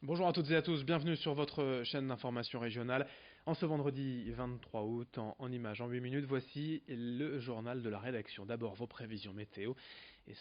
Bonjour à toutes et à tous, bienvenue sur votre chaîne d'information régionale. En ce vendredi 23 août, en images en 8 minutes, voici le journal de la rédaction. D'abord vos prévisions météo, et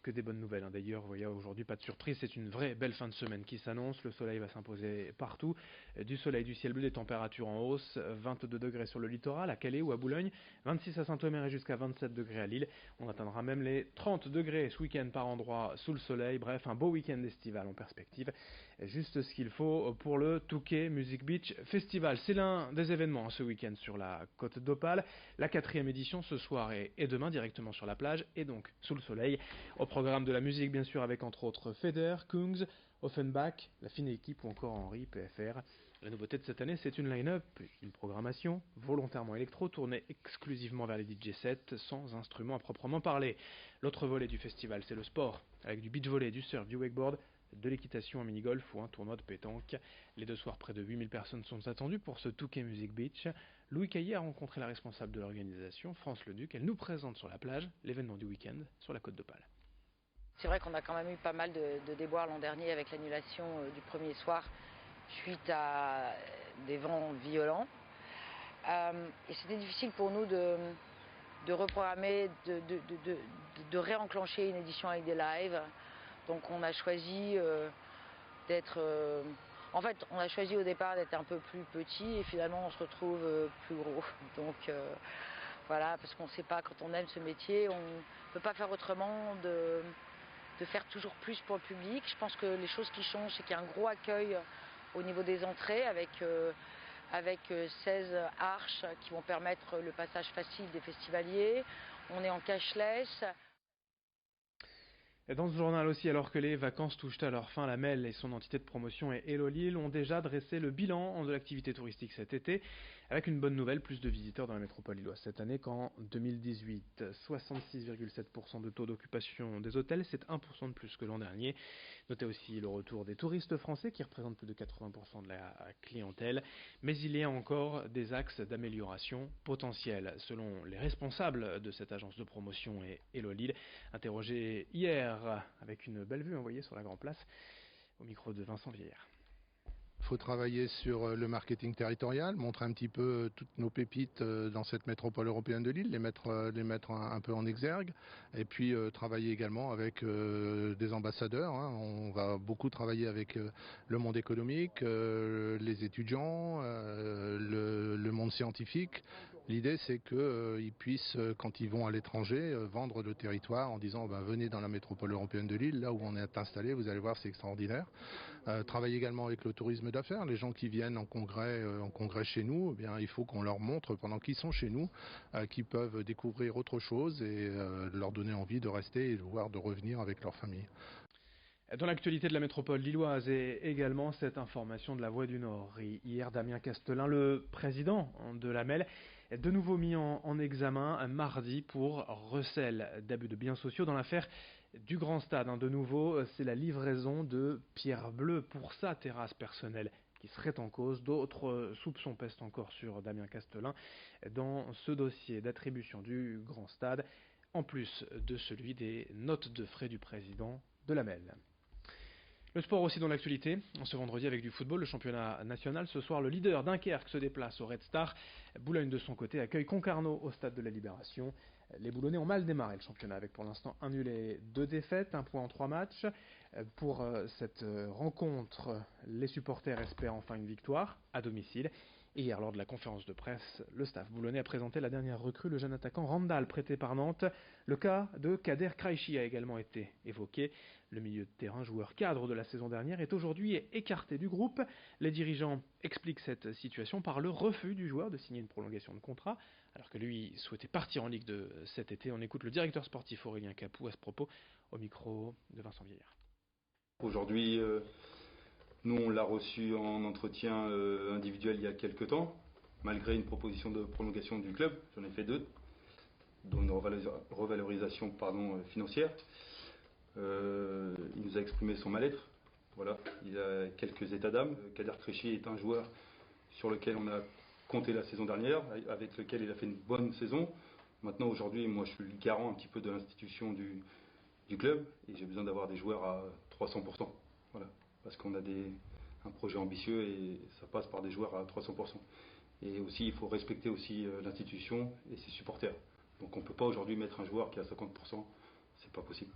que des bonnes nouvelles. D'ailleurs, vous voyez, aujourd'hui, pas de surprise, c'est une vraie belle fin de semaine qui s'annonce. Le soleil va s'imposer partout. Du soleil, du ciel bleu, des températures en hausse. 22 degrés sur le littoral, à Calais ou à Boulogne. 26 à Saint-Omer et jusqu'à 27 degrés à Lille. On atteindra même les 30 degrés ce week-end par endroit sous le soleil. Bref, un beau week-end estival en perspective. Juste ce qu'il faut pour le Touquet Music Beach Festival. C'est l'un des événements ce week-end sur la côte d'Opale. La 4e édition ce soir et demain directement sur la plage et donc sous le soleil. Au programme de la musique bien sûr avec entre autres Feder, Kungs, Offenbach, La Fine Équipe ou encore Henry, PFR. La nouveauté de cette année, c'est une line-up, une programmation volontairement électro tournée exclusivement vers les DJ sets sans instruments à proprement parler. L'autre volet du festival, c'est le sport, avec du beach volley, du surf, du wakeboard, de l'équitation en mini-golf ou un tournoi de pétanque. Les 2 soirs, près de 8000 personnes sont attendues pour ce Touquet Music Beach. Louis Caillé a rencontré la responsable de l'organisation, France Leduc. Elle nous présente sur la plage l'événement du week-end sur la côte d'Opale. C'est vrai qu'on a quand même eu pas mal de déboires l'an dernier avec l'annulation du premier soir suite à des vents violents. Et c'était difficile pour nous de reprogrammer, de réenclencher une édition avec des lives. Donc on a choisi d'être... on a choisi au départ d'être un peu plus petit et finalement on se retrouve plus gros. Donc voilà, parce qu'on ne sait pas, quand on aime ce métier, on ne peut pas faire autrement de faire toujours plus pour le public. Je pense que les choses qui changent, c'est qu'il y a un gros accueil au niveau des entrées avec 16 arches qui vont permettre le passage facile des festivaliers. On est en cashless. Et dans ce journal aussi, alors que les vacances touchent à leur fin, la MEL et son entité de promotion et Hello Lille ont déjà dressé le bilan de l'activité touristique cet été, avec une bonne nouvelle, plus de visiteurs dans la métropole lilloise cette année qu'en 2018. 66,7% de taux d'occupation des hôtels, c'est 1% de plus que l'an dernier. Notez aussi le retour des touristes français qui représentent plus de 80% de la clientèle, mais il y a encore des axes d'amélioration potentiels. Selon les responsables de cette agence de promotion et Hello Lille, interrogés hier avec une belle vue envoyée sur la Grand Place, au micro de Vincent Vieillard. Il faut travailler sur le marketing territorial, montrer un petit peu toutes nos pépites dans cette métropole européenne de Lille, les mettre un peu en exergue, et puis travailler également avec des ambassadeurs. On va beaucoup travailler avec le monde économique, les étudiants, le monde scientifique. L'idée, c'est qu'ils puissent, quand ils vont à l'étranger, vendre le territoire en disant venez dans la métropole européenne de Lille, là où on est installé, vous allez voir, c'est extraordinaire. Travailler également avec le tourisme d'affaires, les gens qui viennent en congrès chez nous, eh bien, il faut qu'on leur montre pendant qu'ils sont chez nous qu'ils peuvent découvrir autre chose et leur donner envie de rester et voire de revenir avec leur famille. Dans l'actualité de la métropole lilloise et également cette information de la Voix du Nord. Hier, Damien Castelin, le président de la MEL, est de nouveau mis en examen mardi pour recel d'abus de biens sociaux dans l'affaire du Grand Stade. De nouveau, c'est la livraison de pierres bleues pour sa terrasse personnelle qui serait en cause. D'autres soupçons pèsent encore sur Damien Castelin dans ce dossier d'attribution du Grand Stade, en plus de celui des notes de frais du président de la MEL. Le sport aussi dans l'actualité, ce vendredi avec du football, le championnat national. Ce soir, le leader Dunkerque se déplace au Red Star. Boulogne de son côté accueille Concarneau au stade de la Libération. Les Boulonnais ont mal démarré le championnat avec pour l'instant 1 nul et 2 défaites, 1 point en 3 matchs. Pour cette rencontre, les supporters espèrent enfin une victoire à domicile. Et hier, lors de la conférence de presse, le staff boulonnais a présenté la dernière recrue, le jeune attaquant Randall, prêté par Nantes. Le cas de Kader Kraichi a également été évoqué. Le milieu de terrain, joueur cadre de la saison dernière, est aujourd'hui écarté du groupe. Les dirigeants expliquent cette situation par le refus du joueur de signer une prolongation de contrat, alors que lui souhaitait partir en Ligue 2 cet été. On écoute le directeur sportif Aurélien Capou à ce propos, au micro de Vincent Vieillard. Aujourd'hui, nous on l'a reçu en entretien individuel il y a quelques temps, malgré une proposition de prolongation du club, j'en ai fait 2, dont une revalorisation financière. Il nous a exprimé son mal-être, voilà, il a quelques états d'âme. Kader Kraichi est un joueur sur lequel on a compté la saison dernière, avec lequel il a fait une bonne saison. Maintenant aujourd'hui, moi je suis le garant un petit peu de l'institution du club et j'ai besoin d'avoir des joueurs à 300%. Voilà. Parce puisqu'on a un projet ambitieux et ça passe par des joueurs à 300%. Et aussi, il faut respecter aussi l'institution et ses supporters. Donc on ne peut pas aujourd'hui mettre un joueur qui est à 50%, c'est pas possible.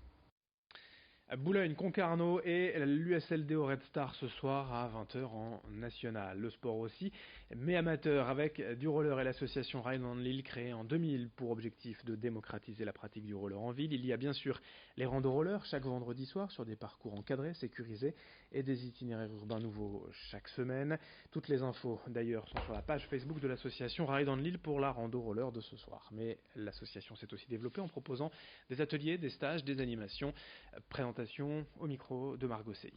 Boulogne-Concarneau et l'USLD au Red Star ce soir à 20h en national. Le sport aussi, mais amateur, avec du roller et l'association Ride on Lille créée en 2000 pour objectif de démocratiser la pratique du roller en ville. Il y a bien sûr les randos rollers chaque vendredi soir sur des parcours encadrés, sécurisés et des itinéraires urbains nouveaux chaque semaine. Toutes les infos d'ailleurs sont sur la page Facebook de l'association Ride on Lille pour la rando roller de ce soir. Mais l'association s'est aussi développée en proposant des ateliers, des stages, des animations. Présentation au micro de Margot Sey.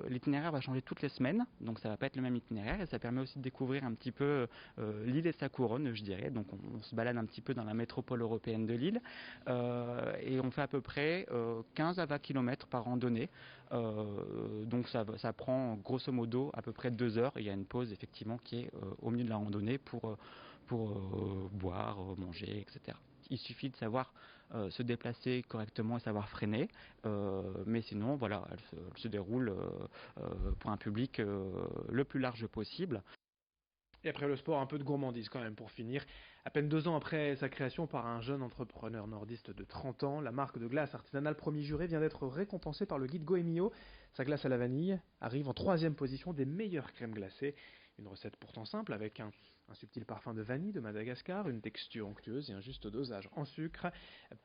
L'itinéraire va changer toutes les semaines, donc ça va pas être le même itinéraire et ça permet aussi de découvrir un petit peu Lille et sa couronne, je dirais. Donc on se balade un petit peu dans la métropole européenne de Lille et on fait à peu près 15 à 20 km par randonnée. Donc ça prend grosso modo à peu près 2 heures. Il y a une pause effectivement qui est au milieu de la randonnée pour boire, manger, etc. Il suffit de savoir se déplacer correctement et savoir freiner, mais sinon voilà, elle se déroule pour un public le plus large possible. Et après le sport, un peu de gourmandise quand même pour finir. À peine 2 ans après sa création par un jeune entrepreneur nordiste de 30 ans, la marque de glace artisanale Premier Juré vient d'être récompensée par le guide Goemio. Sa glace à la vanille arrive en 3e position des meilleures crèmes glacées. Une recette pourtant simple avec un subtil parfum de vanille de Madagascar, une texture onctueuse et un juste dosage en sucre.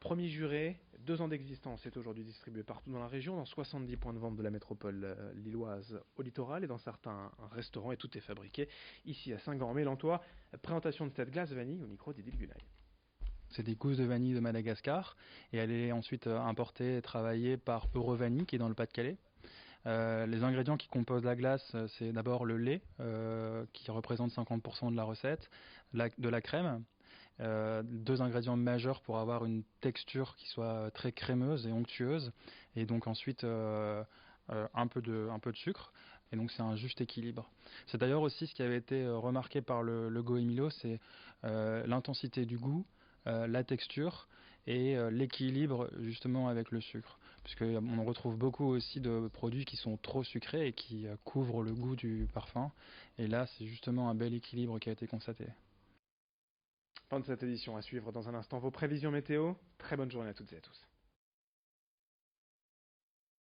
Premier Juré, 2 ans d'existence, est aujourd'hui distribué partout dans la région, dans 70 points de vente de la métropole lilloise au littoral et dans certains restaurants, et tout est fabriqué ici à Saint-Grand-Mélantois. Présentation de cette glace vanille au micro d'Idil Gunaï. C'est des gousses de vanille de Madagascar et elle est ensuite importée et travaillée par Eurovanille qui est dans le Pas-de-Calais. Les ingrédients qui composent la glace, c'est d'abord le lait qui représente 50% de la recette, de la crème, 2 ingrédients majeurs pour avoir une texture qui soit très crémeuse et onctueuse, et donc ensuite un peu de sucre. Et donc c'est un juste équilibre. C'est d'ailleurs aussi ce qui avait été remarqué par le Goemio, c'est l'intensité du goût, la texture et l'équilibre justement avec le sucre. Puisqu'on retrouve beaucoup aussi de produits qui sont trop sucrés et qui couvrent le goût du parfum. Et là, c'est justement un bel équilibre qui a été constaté. Fin de cette édition, à suivre dans un instant vos prévisions météo. Très bonne journée à toutes et à tous.